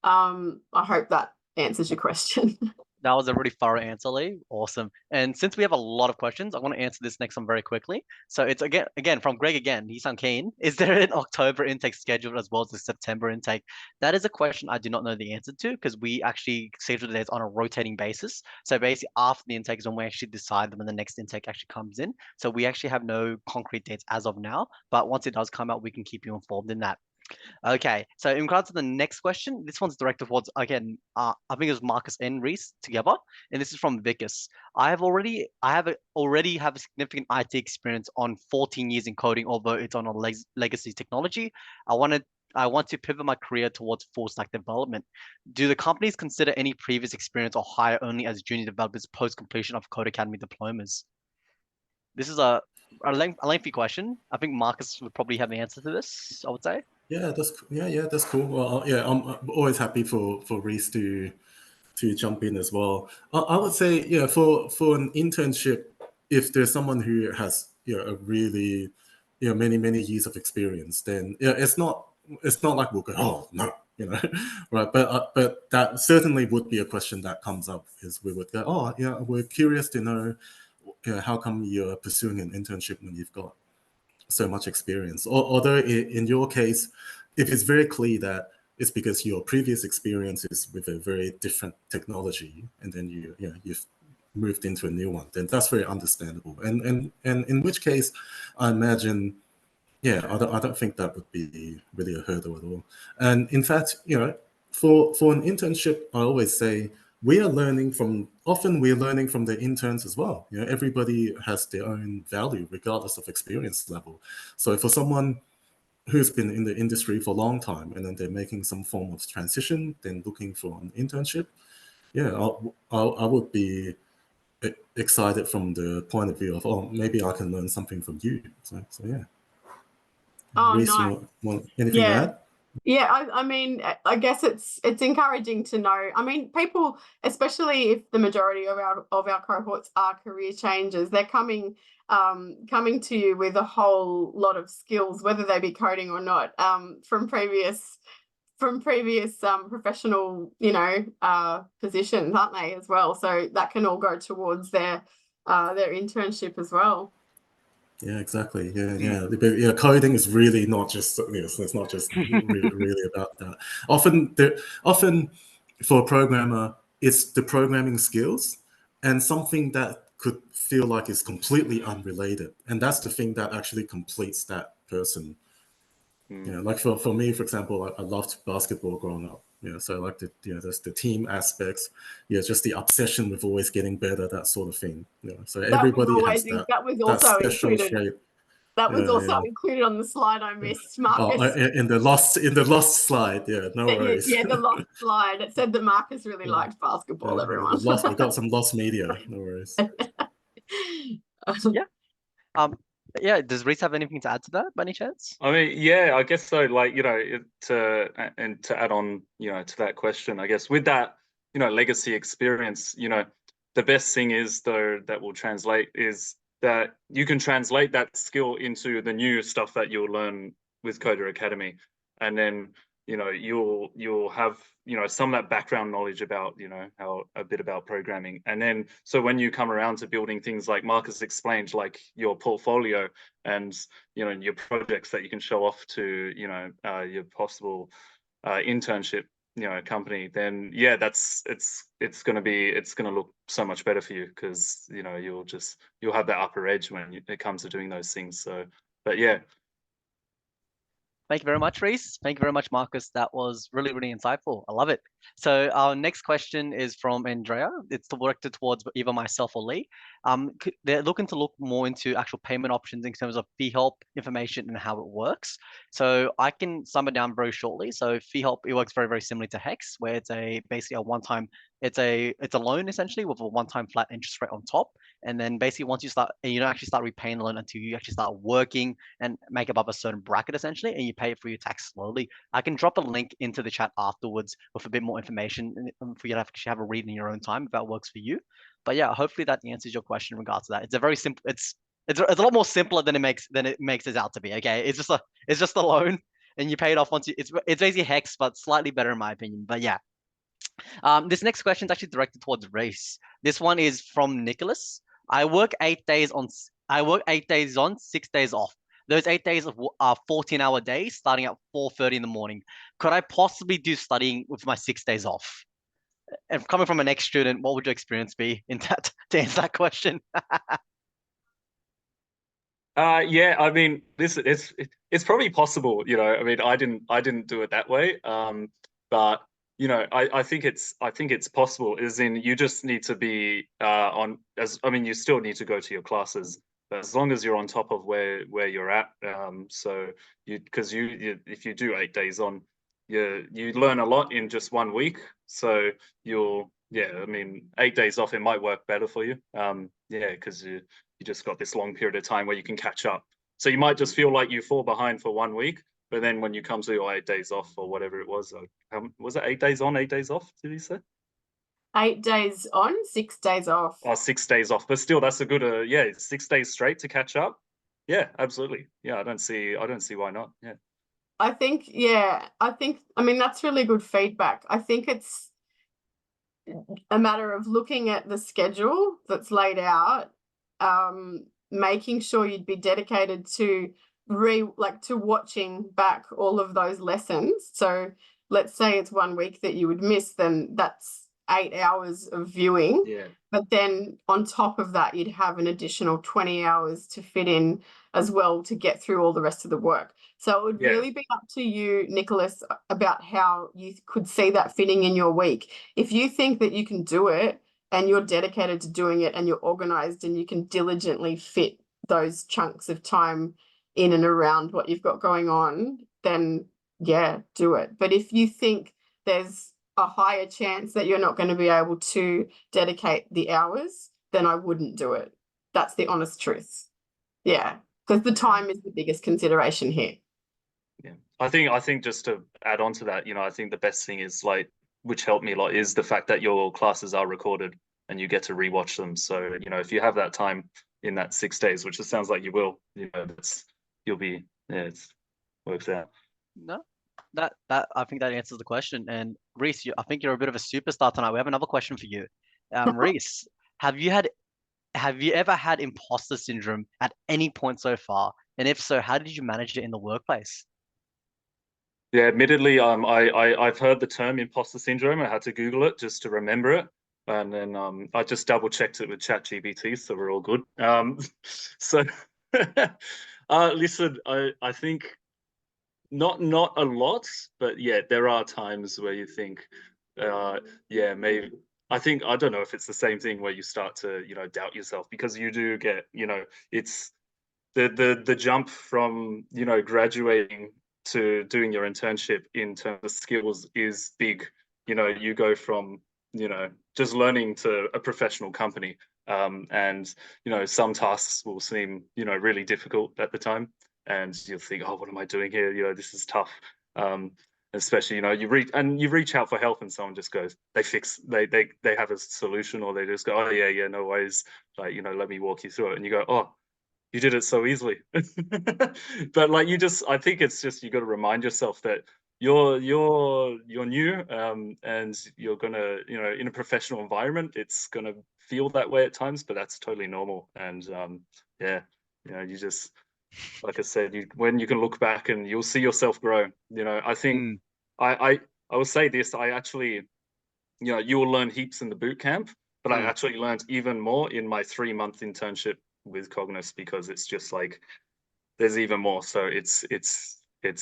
I hope that answers your question. That was a really thorough answer, Lee. Awesome. And since we have a lot of questions, I want to answer this next one very quickly. So it's again from Greg again. He's on keen. Is there an October intake scheduled as well as the September intake? That is a question I do not know the answer to because we actually schedule the dates on a rotating basis. So basically after the intake is when we actually decide when the next intake actually comes in. So we actually have no concrete dates as of now, but once it does come out, we can keep you informed in that. Okay, so in regards to the next question, this one's directed towards again, I think it was Marcus and Reese together, and this is from Vicus. Already have a significant IT experience on 14 years in coding, although it's on a legacy technology. I want to pivot my career towards full stack development. Do the companies consider any previous experience or hire only as junior developers post completion of Code Academy diplomas? This is a lengthy question. I think Marcus would probably have the answer to this, I would say. Yeah, that's cool. Well, yeah, I'm always happy for Reese to jump in as well. I would say, yeah, for an internship, if there's someone who has a really many years of experience, then yeah, it's not like we'll go, oh no, right? But that certainly would be a question that comes up, is we would go, oh yeah, we're curious to know how come you're pursuing an internship when you've got so much experience. Although in your case, if it's very clear that it's because your previous experience is with a very different technology, and then you've moved into a new one, then that's very understandable. And in which case, I imagine, yeah, I don't think that would be really a hurdle at all. And in fact, for an internship, I always say we're learning from the interns as well. Everybody has their own value regardless of experience level. So for someone who's been in the industry for a long time and then they're making some form of transition, then looking for an internship, yeah, I would be excited from the point of view of, oh, maybe I can learn something from you. So yeah. Oh, Reese, nice. want anything to Yeah. add? Yeah, I mean, I guess it's encouraging to know. I mean, people, especially if the majority of our cohorts are career changers, they're coming to you with a whole lot of skills, whether they be coding or not, from previous professional, positions, aren't they, as well? So that can all go towards their internship as well. Yeah, exactly. Yeah. But yeah, coding is really not just, it's not just really about that. Often for a programmer, it's the programming skills and something that could feel like is completely unrelated. And that's the thing that actually completes that person. Like for me, for example, I loved basketball growing up. So like there's the team aspects, just the obsession with always getting better, that sort of thing. So everybody has that was that also special included. trait. That was also included on the slide I missed, Marcus. In the lost slide, no worries. Yeah, the lost slide. It said that Marcus really liked basketball, everyone. We got some lost media, no worries. Yeah. Does Reese have anything to add to that by any chance? I mean, yeah, I guess so. Like, to add on, to that question, I guess with that, legacy experience, the best thing is though that will translate is that you can translate that skill into the new stuff that you'll learn with Coder Academy, and then you'll have some of that background knowledge about how a bit about programming, and then so when you come around to building things like Marcus explained, like your portfolio and your projects that you can show off to your possible internship company, then yeah, it's going to look so much better for you, because you'll have that upper edge when it comes to doing those things. So but yeah. Thank you very much, Reese. Thank you very much, Marcus. That was really, really insightful. I love it. So our next question is from Andrea. It's directed towards either myself or Lee. They're looking to look more into actual payment options in terms of fee help information and how it works. So I can sum it down very shortly. So fee help, it works very, very similarly to Hex, where it's basically a one-time, it's a loan essentially with a one-time flat interest rate on top. And then basically once you don't actually start repaying the loan until you actually start working and make above a certain bracket essentially, and you pay it for your tax slowly. I can drop a link into the chat afterwards with a bit more information for you to actually have a read in your own time if that works for you. But yeah, hopefully that answers your question in regards to that. It's a very simple, it's a lot more simpler than it makes it out to be. Okay, it's just a loan and you pay it off once it's basically Hex, but slightly better in my opinion. But yeah. This next question is actually directed towards race. This one is from Nicholas. I work 8 days on. I work 8 days on, 6 days off. Those 8 days are 14-hour days, starting at 4:30 in the morning. Could I possibly do studying with my 6 days off? And coming from an ex-student, what would your experience be in that to answer that question? Yeah, I mean, it's probably possible, you know. I mean, I didn't do it that way. But you know, I think it's possible. As in, you just need to be on as I mean, you still need to go to your classes, but as long as you're on top of where you're at. So because you if you do 8 days on, you learn a lot in just 1 week. So I mean, 8 days off, it might work better for you. Yeah, because you just got this long period of time where you can catch up. So you might just feel like you fall behind for 1 week, but then when you come to your 8 days off or whatever it was it 8 days on, 8 days off? Did he say 8 days on, 6 days off? Oh, 6 days off, but still, that's a good 6 days straight to catch up. Yeah, absolutely. Yeah, I don't see why not. Yeah. I mean, that's really good feedback. I think it's a matter of looking at the schedule that's laid out, making sure you'd be dedicated to to watching back all of those lessons. So let's say it's 1 week that you would miss, then that's 8 hours of viewing. Yeah. But then on top of that, you'd have an additional 20 hours to fit in as well to get through all the rest of the work. So it would really be up to you, Nicholas, about how you could see that fitting in your week. If you think that you can do it and you're dedicated to doing it and you're organized and you can diligently fit those chunks of time in and around what you've got going on, then yeah, do it. But if you think there's a higher chance that you're not going to be able to dedicate the hours, then I wouldn't do it. That's the honest truth. Yeah, because the time is the biggest consideration here. Yeah, I think just to add on to that, you know, I think the best thing is which helped me a lot is the fact that your classes are recorded and you get to rewatch them. So, you know, if you have that time in that 6 days, which it sounds like you will, you know, it works out. No, that I think that answers the question. And Reese, I think you're a bit of a superstar tonight. We have another question for you. Reese, have you ever had imposter syndrome at any point so far? And if so, how did you manage it in the workplace? Yeah, admittedly, I've heard the term imposter syndrome. I had to Google it just to remember it, and then I just double checked it with ChatGPT, so we're all good. So listen, I think not a lot, but yeah, there are times where you think, yeah, maybe. I don't know if it's the same thing where you start to, you know, doubt yourself, because you do get, you know, it's the jump from, you know, graduating to doing your internship in terms of skills is big. You know, you go from, you know, just learning to a professional company. And, you know, some tasks will seem, you know, really difficult at the time. And you'll think, oh, what am I doing here? You know, this is tough. Especially, you know, you reach out for help and someone just goes, they have a solution, or they just go, oh yeah, no worries. Like, you know, let me walk you through it. And you go, oh, you did it so easily. But like, I think it's just, you got to remind yourself that you're new, and you're gonna, you know, in a professional environment, it's gonna feel that way at times, but that's totally normal. And yeah, you know, you just, like I said, when you can look back and you'll see yourself grow. You know, I think I will say this, I actually, you know, you will learn heaps in the boot camp, but I actually learned even more in my 3-month internship with Cogniss, because it's just like, there's even more. So it's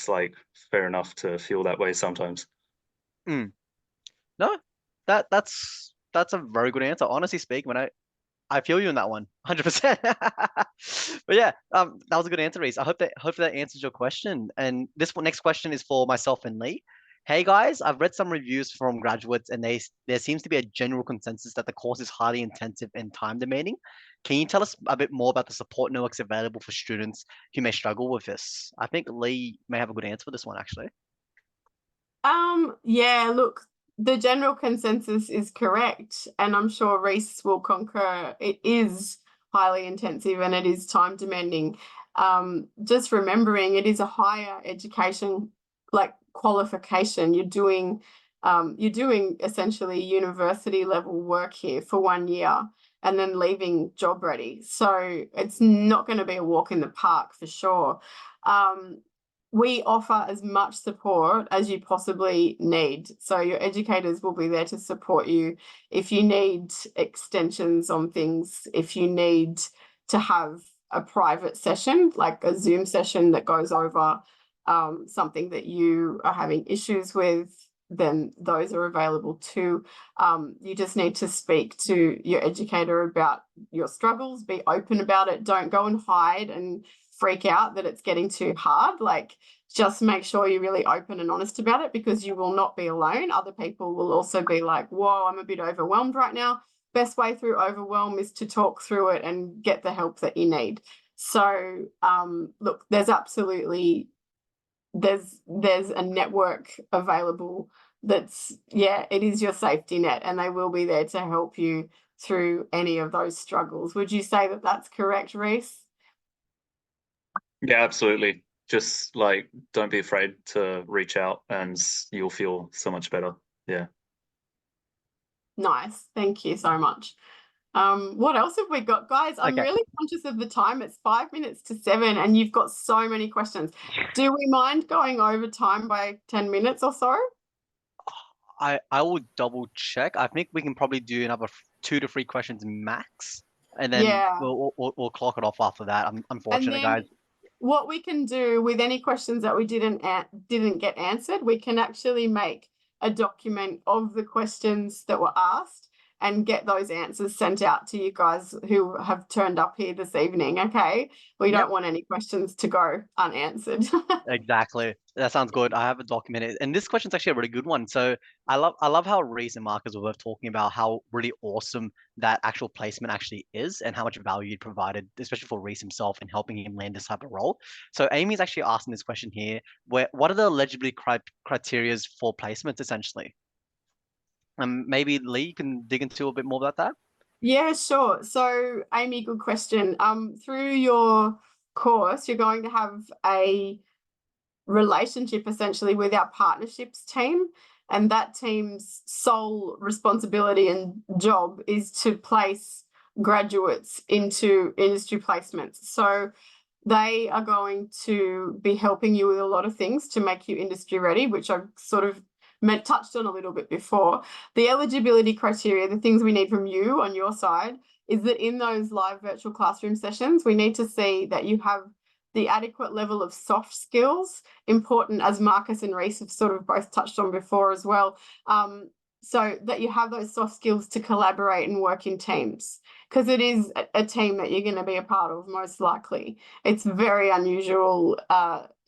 like fair enough to feel that way sometimes. No, that's a very good answer. Honestly speaking, when I feel you in that one, 100%. But yeah, that was a good answer, Reese. Hopefully that answers your question. And this next question is for myself and Lee. Hey guys, I've read some reviews from graduates, and there seems to be a general consensus that the course is highly intensive and time demanding. Can you tell us a bit more about the support networks available for students who may struggle with this? I think Lee may have a good answer for this one, actually. Yeah, look, the general consensus is correct, and I'm sure Reese will concur. It is highly intensive and it is time demanding. Just remembering it is a higher education, like, qualification. You're doing you're doing essentially university level work here for 1 year and then leaving job ready. So it's not going to be a walk in the park for sure. We offer as much support as you possibly need. So your educators will be there to support you if you need extensions on things, if you need to have a private session, like a Zoom session that goes over something that you are having issues with, then those are available too. You just need to speak to your educator about your struggles, be open about it. Don't go and hide and freak out that it's getting too hard. Like, just make sure you're really open and honest about it, because you will not be alone. Other people will also be like, whoa, I'm a bit overwhelmed right now. Best way through overwhelm is to talk through it and get the help that you need. So look, there's absolutely there's a network available that's, yeah, it is your safety net, and they will be there to help you through any of those struggles. Would you say that that's correct, Reese? Yeah, absolutely. Just like, don't be afraid to reach out and you'll feel so much better. Yeah. Nice. Thank you so much. What else have we got, guys? I'm Okay. really conscious of the time. It's 5 minutes to 7 and you've got so many questions. Do we mind going over time by 10 minutes or so? I will double check. I think we can probably do another 2 to 3 questions max, and then Yeah. we'll clock it off after that. I'm And unfortunate, then guys. what we can do with any questions that we didn't get answered, we can actually make a document of the questions that were asked and get those answers sent out to you guys who have turned up here this evening. Okay, we Yep. don't want any questions to go unanswered. Exactly. That sounds good. I have it documented. And this question's actually a really good one. So I love how Reese and Marcus were both talking about how really awesome that actual placement actually is and how much value it provided, especially for Reese himself in helping him land this type of role. So Amy's actually asking this question here, what are the eligibility criteria for placements essentially? Maybe Lee, you can dig into a bit more about that. Yeah, sure. So, Amy, good question. Through your course, you're going to have a relationship essentially with our partnerships team, and that team's sole responsibility and job is to place graduates into industry placements. So they are going to be helping you with a lot of things to make you industry ready, which I've sort of touched on a little bit before. The eligibility criteria, the things we need from you on your side, is that in those live virtual classroom sessions, we need to see that you have the adequate level of soft skills, important, as Marcus and Reese have sort of both touched on before as well, so that you have those soft skills to collaborate and work in teams, because it is a team that you're going to be a part of most likely. It's very unusual.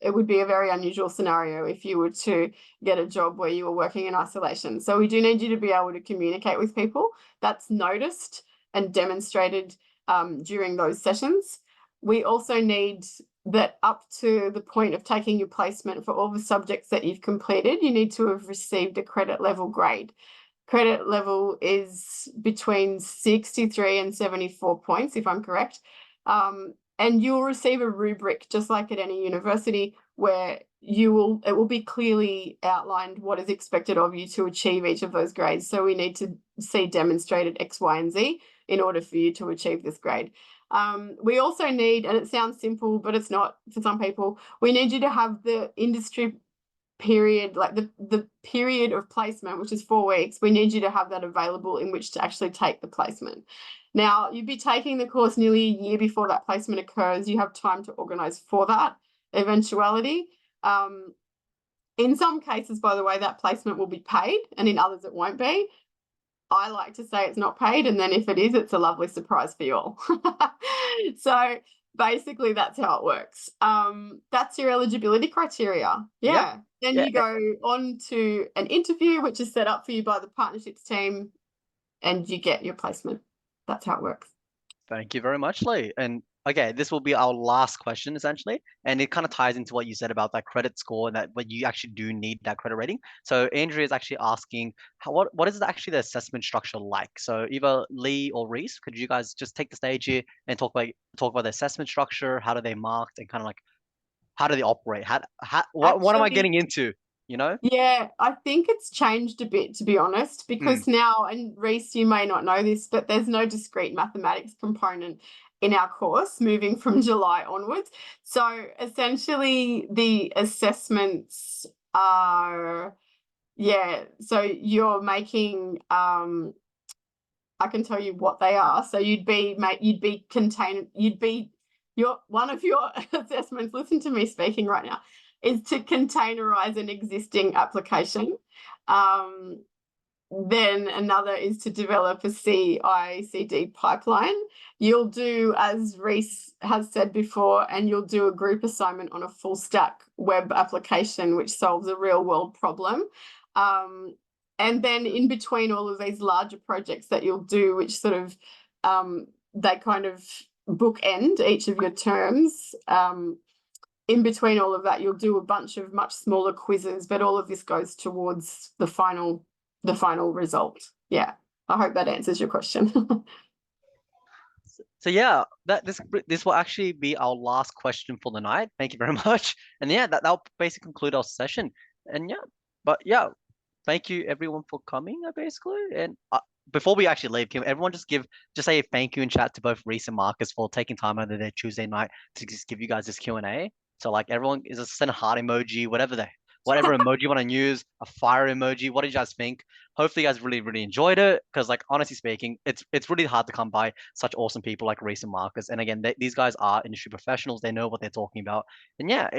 It would be a very unusual scenario if you were to get a job where you were working in isolation. So we do need you to be able to communicate with people. That's noticed and demonstrated during those sessions. We also need that up to the point of taking your placement for all the subjects that you've completed, you need to have received a credit level grade. Credit level is between 63 and 74 points, if I'm correct. And you'll receive a rubric, just like at any university, where it will be clearly outlined what is expected of you to achieve each of those grades. So we need to see demonstrated X, Y, and Z in order for you to achieve this grade. We also need, and it sounds simple, but it's not for some people, we need you to have the industry period, like the period of placement, which is 4 weeks. We need you to have that available in which to actually take the placement. Now, you'd be taking the course nearly a year before that placement occurs. You have time to organise for that eventuality. In some cases, by the way, that placement will be paid, and in others it won't be. I like to say it's not paid, and then if it is, it's a lovely surprise for you all. So basically that's how it works. That's your eligibility criteria. Yeah. Then Yeah. you go on to an interview, which is set up for you by the partnerships team, and you get your placement. That's how it works. Thank you very much, Lee. And okay, this will be our last question essentially, and it kind of ties into what you said about that credit score and that what you actually do need that credit rating. So Andrea is actually asking, what is actually the assessment structure like? So either Lee or Reese, could you guys just take the stage here and talk about the assessment structure? How do they mark and kind of like how do they operate? What am I Actually, getting into? you know? Yeah, I think it's changed a bit, to be honest, because now, and Reese, you may not know this, but there's no discrete mathematics component in our course moving from July onwards. So essentially the assessments are, yeah, so you're making, I can tell you what they are. So you'd be one of your assessments, listen to me speaking right now, is to containerize an existing application. Then another is to develop a CI/CD pipeline. You'll do, as Reese has said before, and you'll do a group assignment on a full stack web application which solves a real world problem. And then in between all of these larger projects that you'll do, which sort of they kind of bookend each of your terms. In between all of that, you'll do a bunch of much smaller quizzes, but all of this goes towards the final result. Yeah, I hope that answers your question. So yeah, this will actually be our last question for the night. Thank you very much. And yeah, that'll basically conclude our session. And yeah, thank you everyone for coming, basically. And before we actually leave, can everyone just say a thank you in chat to both Reese and Marcus for taking time out of their Tuesday night to just give you guys this Q&A. So like everyone is just send a heart emoji, whatever emoji you want to use, a fire emoji. What did you guys think? Hopefully you guys really enjoyed it, because like honestly speaking, it's really hard to come by such awesome people like Reese and Marcus. And again, these guys are industry professionals. They know what they're talking about. And yeah,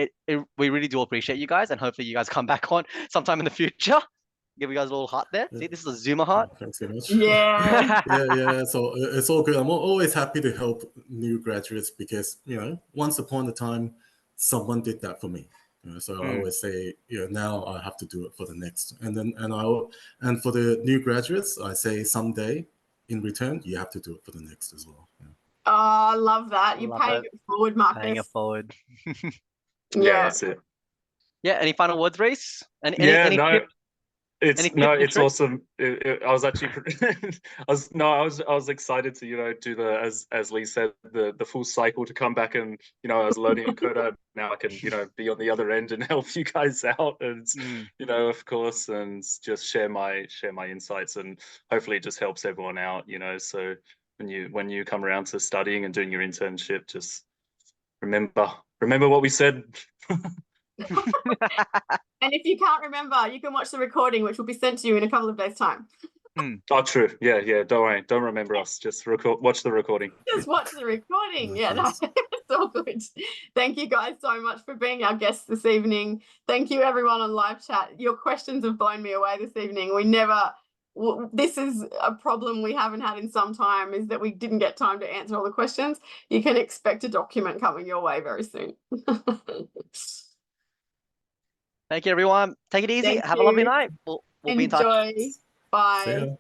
we really do appreciate you guys, and hopefully you guys come back on sometime in the future. Give you guys a little heart there. See, this is a Zoomer heart. Thanks very much. Yeah. Yeah. So it's all good. I'm always happy to help new graduates because, once upon a time, someone did that for me. So I always say, now I have to do it for the next. And for the new graduates, I say someday in return, you have to do it for the next as well. Yeah. Oh, I love that. You're Love paying it. it forward, Marcus. Paying it forward. Yeah, that's it. Yeah. Any final words, Reese? Any no. It's tricks? awesome. I was actually, I was excited to do the as Lee said the full cycle to come back, and I was learning at Coda. Now I can be on the other end and help you guys out, and of course, and just share my insights, and hopefully it just helps everyone out. So when you come around to studying and doing your internship, just remember what we said. And if you can't remember, you can watch the recording, which will be sent to you in a couple of days' time. Oh, true. Yeah. Don't worry. Don't remember us. Just watch the recording. Just watch the recording. Yeah, no, it's all good. Thank you guys so much for being our guests this evening. Thank you everyone on live chat. Your questions have blown me away this evening. This is a problem we haven't had in some time, is that we didn't get time to answer all the questions. You can expect a document coming your way very soon. Thank you, everyone. Take it easy. Thank Have a lovely you. night. We'll be in touch. Enjoy. Bye. See ya.